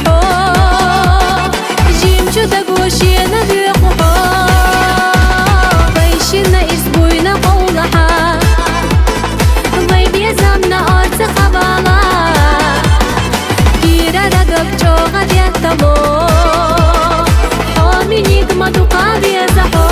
حو جيم شو تقوشينا بيقو ويشينا إسبوينا قولها ويبي زمنا أرض خبالا كيرا رقب جوغا ديتلو حامي نيقما تقابي زحو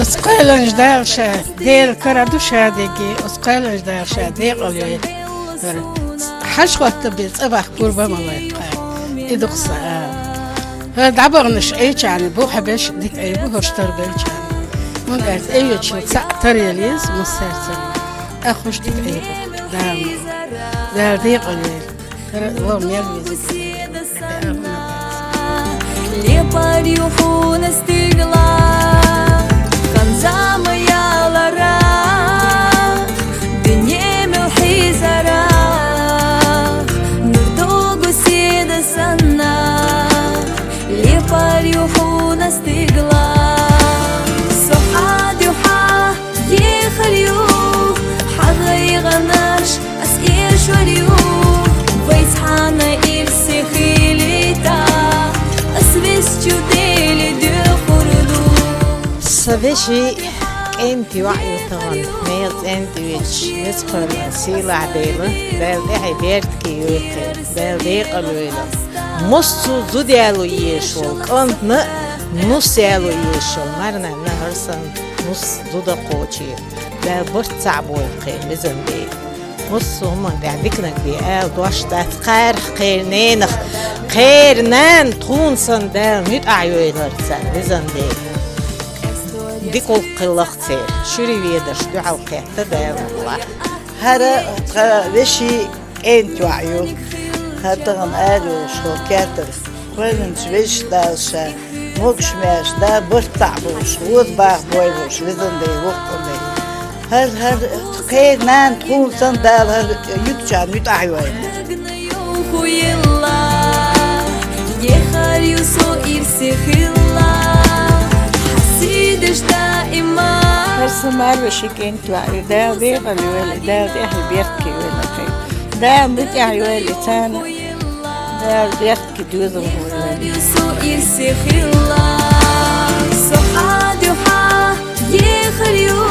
اسقالنج دارشة دير كردو شادقي اسقالنج دارشة دير قليل حش وقت بيت أبغى قربة ما يقال إدق ساعة هذا عبرنش أيش يعني بو حبش ديك أي بو هشتر بيلش يعني من قالت أيوة شيء سأتري ليز مسافر أخش ديك أي بو دام دار دير قليل هو ميلوي ليبار يخون استقلال خنزام يا لرا بنيم وحيزرا نردوغ سيد سنة ليبار يخون استقلال صحاد يوحا يخليو حغي غناش أسئل شوليو ويسحانا إلسي خيليتا سافيشي أنت وعي طغن ميز أنت ويش نسخر سيل عديلة دال دحي بيرتكي يوكي دال ديق الويلة مصو زوديالو يشول كنت نص يالو يشول مرنا نهرسن نص زودا قوتي دال برت صعبو يقي مزن دي نص هما دعدكنك بيقال دوش دات خير نان تخونسن دال نيت أعيويلر تسان مزن دي ديكول قلقتي شوري ويدش دعا القيادة داير الله هذا وشي أنت وعيو هذا قالوا شو كاتر وين نسويش دالشا موكش ماش دا برتعبوش وضباح بويبوش وزن دي وقت دي هذا خير نان تكون صندال هذا يتشان يتعيوين هالسمار وشيك انت وعي دا ديغ الوالي دا ديغ بيرتكي ولا خير دا مدع الوالي تانا دا بيرتكي دوزن الوالي صحادي وحا يخريو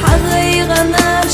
حغي غناش